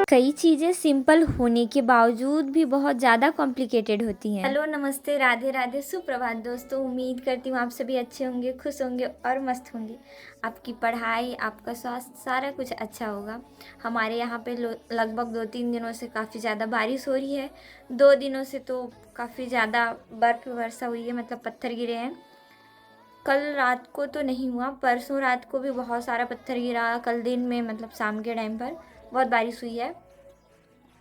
कई चीज़ें सिंपल होने के बावजूद भी बहुत ज़्यादा कॉम्प्लिकेटेड होती हैं। हेलो, नमस्ते, राधे राधे, सुप्रभात दोस्तों। उम्मीद करती हूँ आप सभी अच्छे होंगे, खुश होंगे और मस्त होंगे। आपकी पढ़ाई, आपका स्वास्थ्य, सारा कुछ अच्छा होगा। हमारे यहाँ पे लगभग 2-3 दिनों से काफ़ी ज़्यादा बारिश हो रही है। 2 दिनों से तो काफ़ी ज़्यादा बर्फ़ वर्षा हुई है, मतलब पत्थर गिरे हैं। कल रात को तो नहीं हुआ, परसों रात को भी बहुत सारा पत्थर गिरा। कल दिन में मतलब शाम के टाइम पर बहुत बारिश हुई है।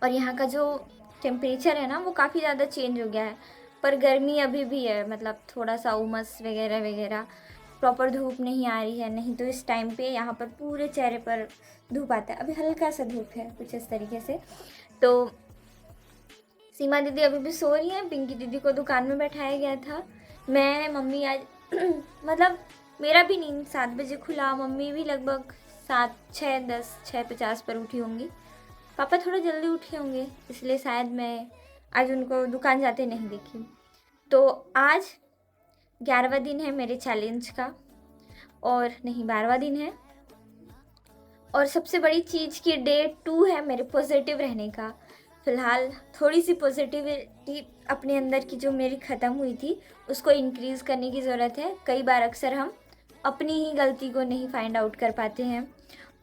और यहाँ का जो टेम्परेचर है ना, वो काफ़ी ज़्यादा चेंज हो गया है। पर गर्मी अभी भी है, मतलब थोड़ा सा उमस वगैरह वगैरह। प्रॉपर धूप नहीं आ रही है, नहीं तो इस टाइम पे यहाँ पर पूरे चेहरे पर धूप आता है। अभी हल्का सा धूप है कुछ इस तरीके से। तो सीमा दीदी अभी भी सो रही हैं। पिंकी दीदी को दुकान में बैठाया गया था। मैं, मम्मी आज मतलब मेरा भी नींद 7 बजे खुला। मम्मी भी लगभग 6:50 पर उठी होंगी। पापा थोड़ा जल्दी उठे होंगे, इसलिए शायद मैं आज उनको दुकान जाते नहीं देखी। तो आज 11वां दिन है मेरे चैलेंज का, और नहीं 12वां दिन है। और सबसे बड़ी चीज़ की डे 2 है मेरे पॉजिटिव रहने का। फ़िलहाल थोड़ी सी पॉजिटिविटी अपने अंदर की जो मेरी ख़त्म हुई थी, उसको इंक्रीज़ करने की ज़रूरत है। कई बार अक्सर हम अपनी ही गलती को नहीं फाइंड आउट कर पाते हैं।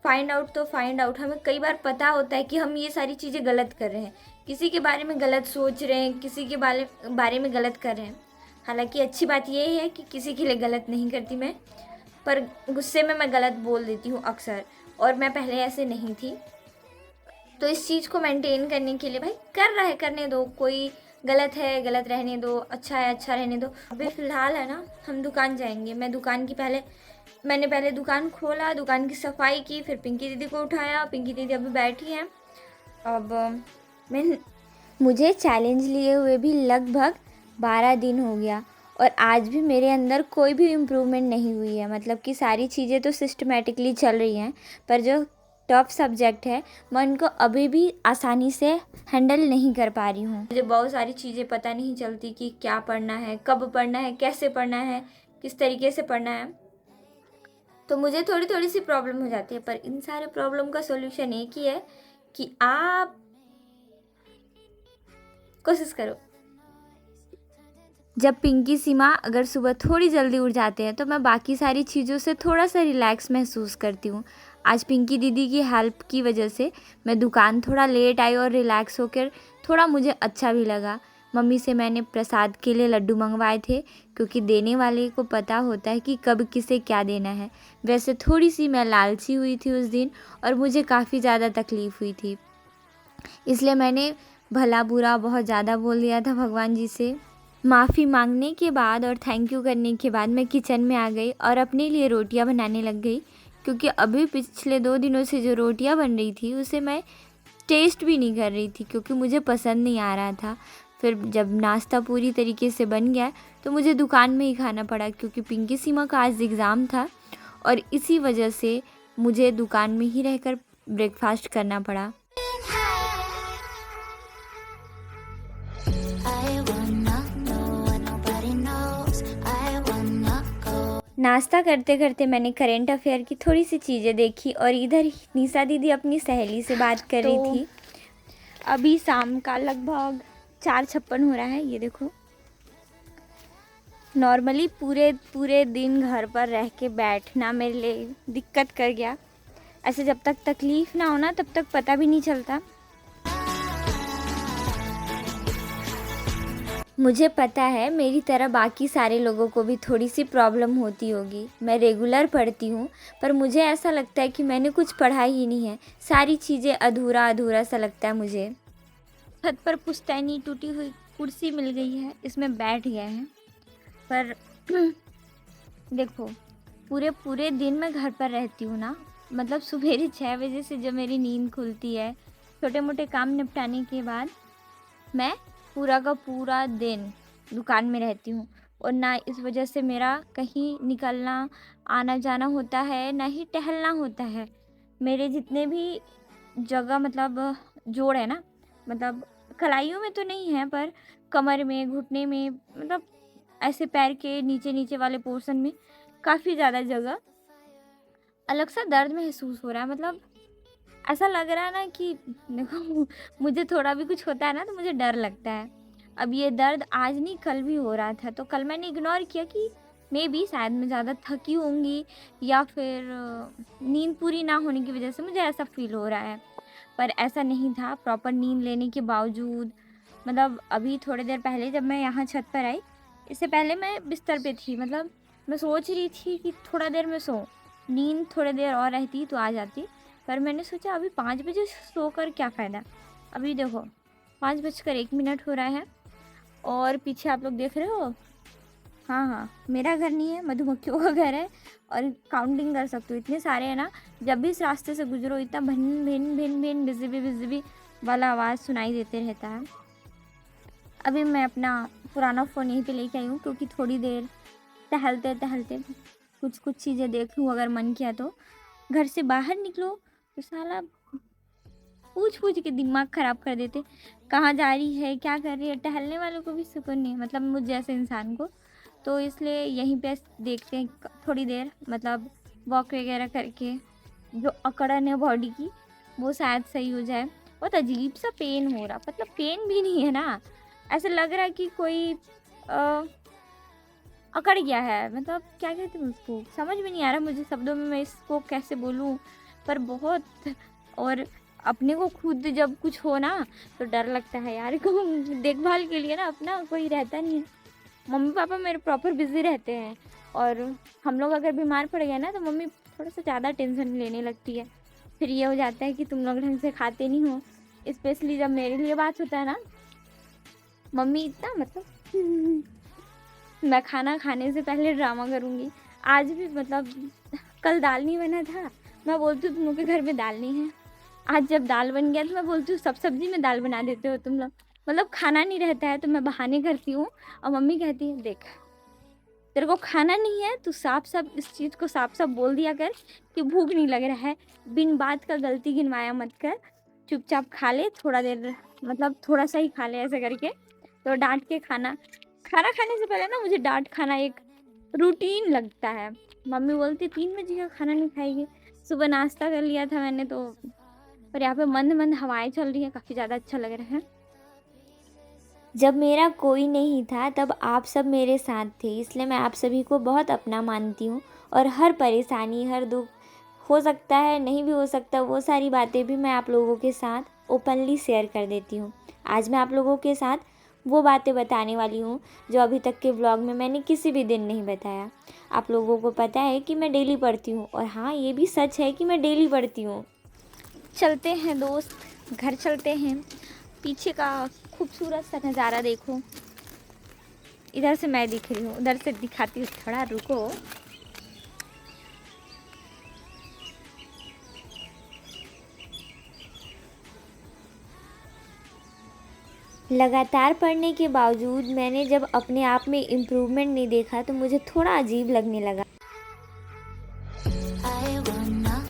फाइंड आउट तो फाइंड आउट, हमें कई बार पता होता है कि हम ये सारी चीज़ें गलत कर रहे हैं, किसी के बारे में गलत सोच रहे हैं, किसी के बारे में गलत कर रहे हैं। हालांकि अच्छी बात ये है कि किसी के लिए गलत नहीं करती मैं, पर गुस्से में मैं गलत बोल देती हूँ अक्सर, और मैं पहले ऐसे नहीं थी। तो इस चीज़ को मेंटेन करने के लिए भाई कर रहा है, करने दो। कोई गलत है, गलत रहने दो, अच्छा है, अच्छा रहने दो। अभी फ़िलहाल है ना, हम दुकान जाएंगे। मैंने पहले दुकान खोला, दुकान की सफाई की, फिर पिंकी दीदी को उठाया। पिंकी दीदी अभी बैठी हैं। अब मुझे चैलेंज लिए हुए भी लगभग 12 दिन हो गया, और आज भी मेरे अंदर कोई भी इम्प्रूवमेंट नहीं हुई है। मतलब कि सारी चीज़ें तो सिस्टमेटिकली चल रही हैं, पर जो टॉप सब्जेक्ट है मैं उनको अभी भी आसानी से हैंडल नहीं कर पा रही हूँ। मुझे बहुत सारी चीज़ें पता नहीं चलती कि क्या पढ़ना है, कब पढ़ना है, कैसे पढ़ना है, किस तरीके से पढ़ना है। तो मुझे थोड़ी थोड़ी सी प्रॉब्लम हो जाती है, पर इन सारे प्रॉब्लम का सॉल्यूशन एक ही है कि आप कोशिश करो। जब पिंकी सीमा अगर सुबह थोड़ी जल्दी उठ जाते हैं तो मैं बाकी सारी चीज़ों से थोड़ा सा रिलैक्स महसूस करती हूँ। आज पिंकी दीदी की हेल्प की वजह से मैं दुकान थोड़ा लेट आई और रिलैक्स होकर थोड़ा मुझे अच्छा भी लगा। मम्मी से मैंने प्रसाद के लिए लड्डू मंगवाए थे, क्योंकि देने वाले को पता होता है कि कब किसे क्या देना है। वैसे थोड़ी सी मैं लालची हुई थी उस दिन, और मुझे काफ़ी ज़्यादा तकलीफ़ हुई थी, इसलिए मैंने भला बुरा बहुत ज़्यादा बोल दिया था भगवान जी से। माफ़ी मांगने के बाद और थैंक यू करने के बाद मैं किचन में आ गई और अपने लिए रोटियां बनाने लग गई, क्योंकि अभी पिछले 2 दिनों से जो रोटियां बन रही थी उसे मैं टेस्ट भी नहीं कर रही थी, क्योंकि मुझे पसंद नहीं आ रहा था। फिर जब नाश्ता पूरी तरीके से बन गया तो मुझे दुकान में ही खाना पड़ा, क्योंकि पिंकी सीमा का आज एग्ज़ाम था, और इसी वजह से मुझे दुकान में ही रहकर ब्रेकफास्ट करना पड़ा। नाश्ता करते करते मैंने करेंट अफेयर की थोड़ी सी चीज़ें देखी, और इधर निशा दीदी अपनी सहेली से बात कर रही थी। अभी शाम का लगभग 4:56 हो रहा है। ये देखो, नॉर्मली पूरे पूरे दिन घर पर रह के बैठना मेरे लिए दिक्कत कर गया। ऐसे जब तक तकलीफ़ ना हो ना, तब तक पता भी नहीं चलता। मुझे पता है मेरी तरह बाकी सारे लोगों को भी थोड़ी सी प्रॉब्लम होती होगी। मैं रेगुलर पढ़ती हूँ, पर मुझे ऐसा लगता है कि मैंने कुछ पढ़ा ही नहीं है। सारी चीज़ें अधूरा अधूरा सा लगता है मुझे। छत पर पुश्तैनी टूटी हुई कुर्सी मिल गई है, इसमें बैठ गए हैं। पर देखो, पूरे पूरे दिन मैं घर पर रहती हूँ ना, मतलब सुबह 6 बजे से जब मेरी नींद खुलती है, छोटे मोटे काम निपटाने के बाद मैं पूरा का पूरा दिन दुकान में रहती हूँ, और ना इस वजह से मेरा कहीं निकलना आना जाना होता है, ना ही टहलना होता है। मेरे जितने भी जगह मतलब जोड़ है ना, मतलब कलाइयों में तो नहीं है, पर कमर में, घुटने में, मतलब ऐसे पैर के नीचे नीचे वाले पोर्शन में काफ़ी ज़्यादा जगह अलग सा दर्द महसूस हो रहा है। मतलब ऐसा लग रहा है ना कि देखो मुझे थोड़ा भी कुछ होता है ना तो मुझे डर लगता है। अब ये दर्द आज नहीं कल भी हो रहा था, तो कल मैंने इग्नोर किया कि मे बी शायद मैं ज़्यादा थकी होंगी या फिर नींद पूरी ना होने की वजह से मुझे ऐसा फ़ील हो रहा है। पर ऐसा नहीं था, प्रॉपर नींद लेने के बावजूद मतलब अभी थोड़ी देर पहले जब मैं यहाँ छत पर आई, इससे पहले मैं बिस्तर पे थी। मतलब मैं सोच रही थी कि थोड़ा देर में सोऊं, नींद थोड़ी देर और रहती तो आ जाती, पर मैंने सोचा अभी 5 बजे सोकर क्या फ़ायदा। अभी देखो 5:01 हो रहा है और पीछे आप लोग देख रहे हो, हाँ हाँ मेरा घर नहीं है, मधुमक्खियों का घर है। और काउंटिंग कर सकते हो, इतने सारे हैं ना, जब भी इस रास्ते से गुजरो इतना भिन भिन भिन भिन बिजबी बिजबी वाला आवाज़ सुनाई देते रहता है। अभी मैं अपना पुराना फ़ोन यहीं पे लेके आई हूँ क्योंकि थोड़ी देर टहलते टहलते कुछ चीज़ें देख लूँ, अगर मन किया तो। घर से बाहर निकलो तो साला पूछ पूछ के दिमाग ख़राब कर देते, कहाँ जा रही है, क्या कर रही है। टहलने वालों को भी सुकून नहीं, मतलब मुझ जैसे इंसान को। तो इसलिए यहीं पे देखते हैं थोड़ी देर, मतलब वॉक वगैरह करके जो अकड़न है बॉडी की वो शायद सही हो जाए। बहुत अजीब सा पेन हो रहा, मतलब पेन भी नहीं है ना, ऐसा लग रहा है कि कोई अकड़ गया है। मतलब क्या कहते हैं उसको, समझ में नहीं आ रहा मुझे शब्दों में मैं इसको कैसे बोलूँ, पर बहुत। और अपने को खुद जब कुछ हो ना तो डर लगता है यार को देखभाल के लिए ना अपना कोई रहता नहीं है। मम्मी पापा मेरे प्रॉपर बिजी रहते हैं और हम लोग अगर बीमार पड़ गए ना तो मम्मी थोड़ा सा ज़्यादा टेंशन लेने लगती है। फिर ये हो जाता है कि तुम लोग ढंग से खाते नहीं हो, स्पेशली जब मेरे लिए बात होता है ना। मम्मी इतना मतलब मैं खाना खाने से पहले ड्रामा करूँगी। आज भी मतलब कल दाल नहीं बना था, मैं बोलती हूँ तुम लोग के घर में दाल नहीं है। आज जब दाल बन गया तो मैं बोलती हूँ सब सब्जी में दाल बना देते हो तुम लोग। मतलब खाना नहीं रहता है तो मैं बहाने करती हूँ और मम्मी कहती है देख तेरे को खाना नहीं है तो साफ साफ इस चीज़ को साफ साफ बोल दिया कर कि भूख नहीं लग रहा है, बिन बात का गलती गिनवाया मत कर, चुपचाप खा ले थोड़ा देर, मतलब थोड़ा सा ही खा ले ऐसे करके। तो डांट के खाना खाना खाने से पहले ना मुझे डांट खाना एक रूटीन लगता है। मम्मी बोलती 3 बजे का खाना नहीं खाएगी। सुबह नाश्ता कर लिया था मैंने तो, पर यहाँ पे मंद मंद हवाएं चल रही है, काफ़ी ज़्यादा अच्छा लग रहा है। जब मेरा कोई नहीं था तब आप सब मेरे साथ थे, इसलिए मैं आप सभी को बहुत अपना मानती हूँ। और हर परेशानी हर दुख हो सकता है नहीं भी हो सकता, वो सारी बातें भी मैं आप लोगों के साथ ओपनली शेयर कर देती हूँ। आज मैं आप लोगों के साथ वो बातें बताने वाली हूँ जो अभी तक के व्लॉग में मैंने किसी भी दिन नहीं बताया। आप लोगों को पता है कि मैं डेली पढ़ती हूँ, और हाँ ये भी सच है कि मैं डेली पढ़ती हूँ। चलते हैं दोस्त, घर चलते हैं। पीछे का खूबसूरत सा नज़ारा देखो, इधर से मैं दिख रही हूँ, उधर से दिखाती हूँ, थोड़ा रुको। लगातार पढ़ने के बावजूद मैंने जब अपने आप में इम्प्रूवमेंट नहीं देखा तो मुझे थोड़ा अजीब लगने लगा।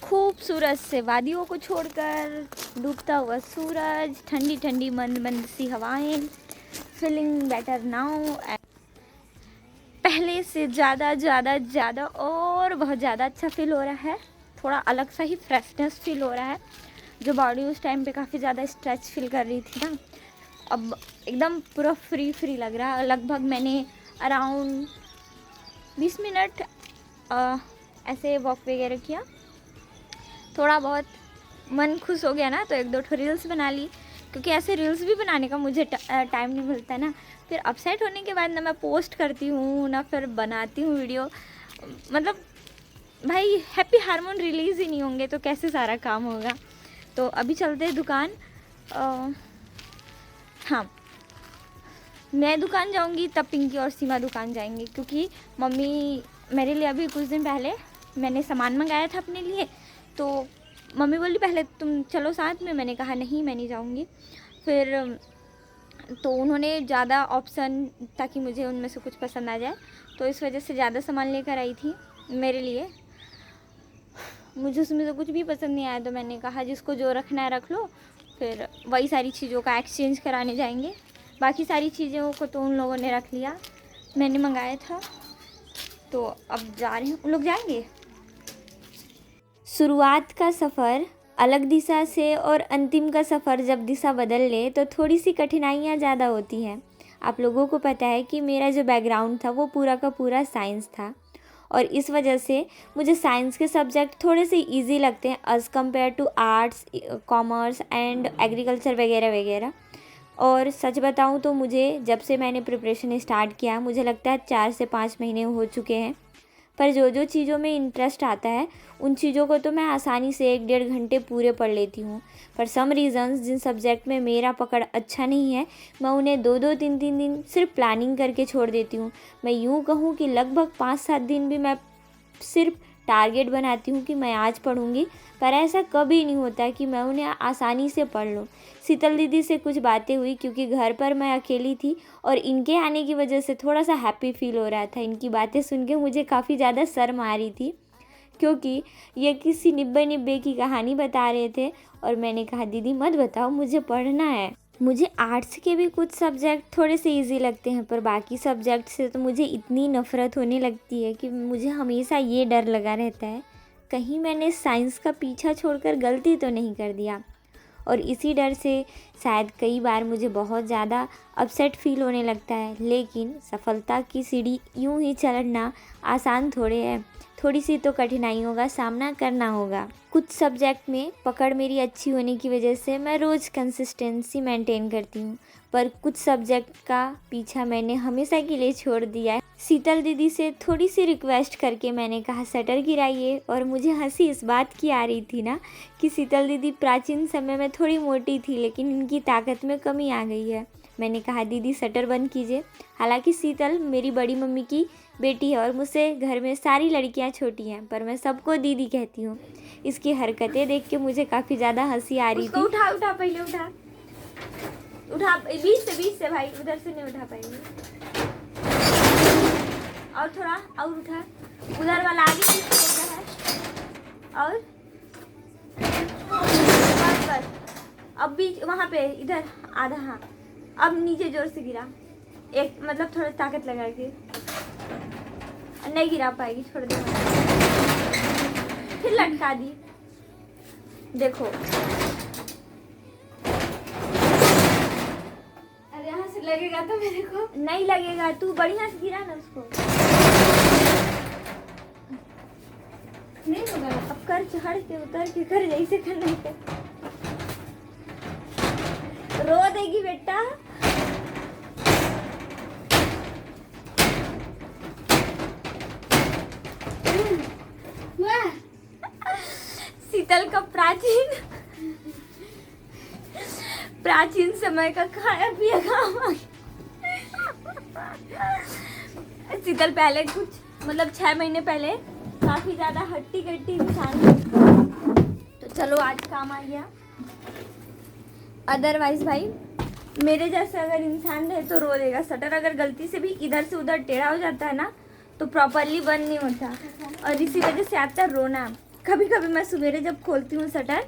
खूबसूरत से वादियों को छोड़कर डूबता हुआ सूरज, ठंडी ठंडी मंद मंद सी हवाएं, फीलिंग बेटर नाउ। पहले से ज़्यादा ज़्यादा ज़्यादा और बहुत ज़्यादा अच्छा फील हो रहा है। थोड़ा अलग सा ही फ्रेशनेस फील हो रहा है। जो बॉडी उस टाइम पे काफ़ी ज़्यादा स्ट्रेच फील कर रही थी ना, अब एकदम पूरा फ्री फ्री लग रहा है। लगभग मैंने अराउंड 20 मिनट ऐसे वॉक वगैरह किया। थोड़ा बहुत मन खुश हो गया ना तो 1-2 रील्स बना ली, क्योंकि ऐसे रील्स भी बनाने का मुझे टाइम नहीं मिलता ना। फिर अपसेट होने के बाद ना मैं पोस्ट करती हूँ ना फिर बनाती हूँ वीडियो। मतलब भाई हैप्पी हार्मोन रिलीज़ ही नहीं होंगे तो कैसे सारा काम होगा। तो अभी चलते हैं दुकान। हाँ मैं दुकान जाऊँगी तब पिंकी और सीमा दुकान जाएंगी, क्योंकि मम्मी मेरे लिए अभी कुछ दिन पहले मैंने सामान मंगाया था अपने लिए, तो मम्मी बोली पहले तुम चलो साथ में। मैंने कहा नहीं मैं नहीं जाऊँगी। फिर तो उन्होंने ज़्यादा ऑप्शन ताकि मुझे उनमें से कुछ पसंद आ जाए, तो इस वजह से ज़्यादा सामान लेकर आई थी मेरे लिए। मुझे उसमें से कुछ भी पसंद नहीं आया तो मैंने कहा जिसको जो रखना है रख लो। फिर वही सारी चीज़ों का एक्सचेंज कराने जाएंगे। बाकी सारी चीज़ों को तो उन लोगों ने रख लिया, मैंने मंगाया था, तो अब जा रहे हैं, उन लोग जाएंगे। शुरुआत का सफ़र अलग दिशा से और अंतिम का सफ़र जब दिशा बदल ले तो थोड़ी सी कठिनाइयाँ ज़्यादा होती हैं। आप लोगों को पता है कि मेरा जो बैकग्राउंड था वो पूरा का पूरा साइंस था, और इस वजह से मुझे साइंस के सब्जेक्ट थोड़े से इजी लगते हैं as compare to arts, commerce and agriculture वगैरह वगैरह। और सच बताऊं तो मुझे जब से मैंने प्रिपरेशन स्टार्ट किया, मुझे लगता है 4 से 5 महीने हो चुके हैं, पर जो जो चीज़ों में इंटरेस्ट आता है उन चीज़ों को तो मैं आसानी से 1-1.5 घंटे पूरे पढ़ लेती हूँ। पर सम रीज़न्स जिन सब्जेक्ट में मेरा पकड़ अच्छा नहीं है, मैं उन्हें 2-2 3-3 दिन सिर्फ प्लानिंग करके छोड़ देती हूँ। मैं यूँ कहूँ कि लगभग 5-7 दिन भी मैं सिर्फ टारगेट बनाती हूँ कि मैं आज पढ़ूँगी, पर ऐसा कभी नहीं होता कि मैं उन्हें आसानी से पढ़ लूँ। शीतल दीदी से कुछ बातें हुई क्योंकि घर पर मैं अकेली थी और इनके आने की वजह से थोड़ा सा हैप्पी फील हो रहा था। इनकी बातें सुन के मुझे काफ़ी ज़्यादा शर्म आ रही थी क्योंकि ये किसी निब्बे निब्बे की कहानी बता रहे थे, और मैंने कहा दीदी मत बताओ, मुझे पढ़ना है। मुझे आर्ट्स के भी कुछ सब्जेक्ट थोड़े से इजी लगते हैं, पर बाकी सब्जेक्ट से तो मुझे इतनी नफ़रत होने लगती है कि मुझे हमेशा ये डर लगा रहता है कहीं मैंने साइंस का पीछा छोड़कर गलती तो नहीं कर दिया। और इसी डर से शायद कई बार मुझे बहुत ज़्यादा अपसेट फील होने लगता है। लेकिन सफलता की सीढ़ी यूं ही चढ़ना आसान थोड़े है, थोड़ी सी तो कठिनाइयों का सामना करना होगा। कुछ सब्जेक्ट में पकड़ मेरी अच्छी होने की वजह से मैं रोज़ कंसिस्टेंसी मेंटेन करती हूँ, पर कुछ सब्जेक्ट का पीछा मैंने हमेशा के लिए छोड़ दिया है। शीतल दीदी से थोड़ी सी रिक्वेस्ट करके मैंने कहा शटर गिराइए, और मुझे हंसी इस बात की आ रही थी ना कि शीतल दीदी प्राचीन समय में थोड़ी मोटी थी, लेकिन इनकी ताकत में कमी आ गई है। मैंने कहा दीदी शटर बंद कीजिए। हालांकि शीतल मेरी बड़ी मम्मी की बेटी है और मुझसे घर में सारी लड़कियां छोटी हैं, पर मैं सबको दीदी कहती हूँ। इसकी हरकतें देख के मुझे काफ़ी ज़्यादा हंसी आ रही थी। उठा उठा पहले उठा उठा 20 से भाई, उधर से नहीं उठा पाएंगे। और थोड़ा और उठा, उधर वाला आगे पीछे होता है। और बस बस, अब भी वहाँ पे इधर आधा, हाँ अब नीचे जोर से गिरा, एक मतलब थोड़ा ताकत लगा के, नहीं गिरा पाएगी, छोड़ दे। फिर लटका दी, देखो यहाँ से लगेगा तो मेरे को नहीं लगेगा, तू बढ़िया से गिरा ना उसको। नहीं होगा। अब कर, चढ़ के उतर के कर, जैसे करना है। रो देगी बेटा। शीतल का प्राचीन समय का खाया पिया काम। शीतल पहले कुछ मतलब 6 महीने पहले काफी ज्यादा हट्टी कट्टी इंसान थी, तो चलो आज काम आ गया। अदरवाइज भाई मेरे जैसे अगर इंसान रहे तो रो देगा। शटर अगर गलती से भी इधर से उधर टेढ़ा हो जाता है ना तो प्रॉपरली बंद नहीं होता, और इसी वजह से आता है रोना। कभी कभी मैं सवेरे जब खोलती हूँ शटर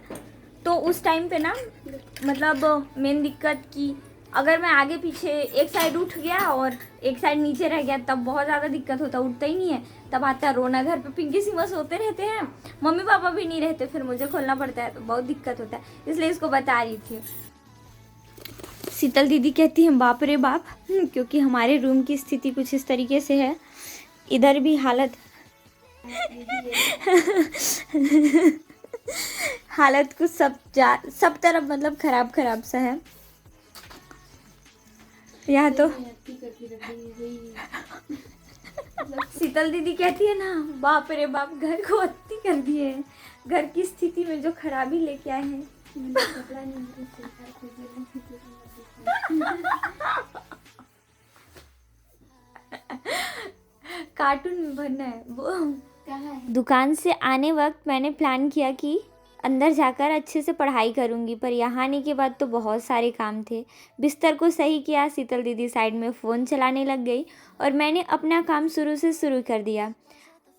तो उस टाइम पे ना मतलब मेन दिक्कत की अगर मैं आगे पीछे एक साइड उठ गया और एक साइड नीचे रह गया तब बहुत ज़्यादा दिक्कत होता, उठता ही नहीं है, तब आता है रोना। घर पे पिंकी सिमा सोते रहते हैं, मम्मी पापा भी नहीं रहते, फिर मुझे खोलना पड़ता है तो बहुत दिक्कत होता है, इसलिए इसको बता रही थी। शीतल दीदी कहती हैं बाप रे बाप, क्योंकि हमारे रूम की स्थिति कुछ इस तरीके से है। इधर भी हालत हालत कुछ सब तरफ मतलब खराब सा है। यहाँ तो शीतल दीदी कहती है ना बाप रे बाप, घर को अति कर दिए हैं, घर की स्थिति में जो खराबी लेके आए हैं। कार्टून में बनना है वो। कहाँ है? दुकान से आने वक्त मैंने प्लान किया कि अंदर जाकर अच्छे से पढ़ाई करूंगी, पर यहाँ आने के बाद तो बहुत सारे काम थे। बिस्तर को सही किया, शीतल दीदी साइड में फ़ोन चलाने लग गई और मैंने अपना काम शुरू कर दिया।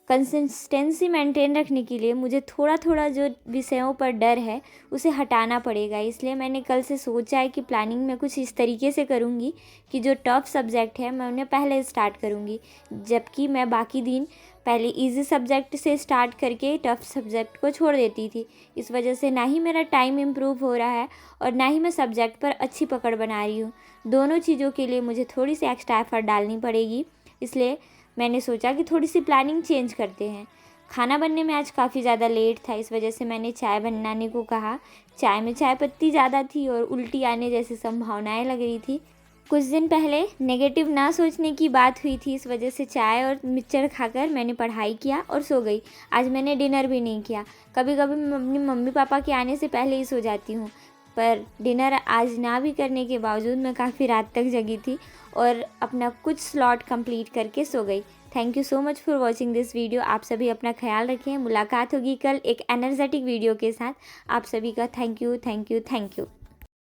कंसिस्टेंसी मेंटेन रखने के लिए मुझे थोड़ा थोड़ा जो विषयों पर डर है उसे हटाना पड़ेगा, इसलिए मैंने कल से सोचा है कि प्लानिंग में कुछ इस तरीके से करूँगी कि जो टफ सब्जेक्ट है मैं उन्हें पहले स्टार्ट करूँगी, जबकि मैं बाकी दिन पहले इजी सब्जेक्ट से स्टार्ट करके टफ़ सब्जेक्ट को छोड़ देती थी। इस वजह से ना ही मेरा टाइम इम्प्रूव हो रहा है और ना ही मैं सब्जेक्ट पर अच्छी पकड़ बना रही हूँ। दोनों चीज़ों के लिए मुझे थोड़ी सी एक्स्ट्रा एफर्ट डालनी पड़ेगी, इसलिए मैंने सोचा कि थोड़ी सी प्लानिंग चेंज करते हैं। खाना बनने में आज काफ़ी ज़्यादा लेट था, इस वजह से मैंने चाय बनाने को कहा। चाय में चाय पत्ती ज़्यादा थी और उल्टी आने जैसी संभावनाएं लग रही थी। कुछ दिन पहले नेगेटिव ना सोचने की बात हुई थी, इस वजह से चाय और मिक्सचर खाकर मैंने पढ़ाई किया और सो गई। आज मैंने डिनर भी नहीं किया। कभी कभी मैं अपनी मम्मी पापा के आने से पहले ही सो जाती हूँ, पर डिनर आज ना भी करने के बावजूद मैं काफ़ी रात तक जगी थी और अपना कुछ स्लॉट कंप्लीट करके सो गई। Thank you so much for watching this video. आप सभी अपना ख्याल रखें। मुलाकात होगी कल एक एनर्जेटिक वीडियो के साथ। आप सभी का thank you, thank you, thank you.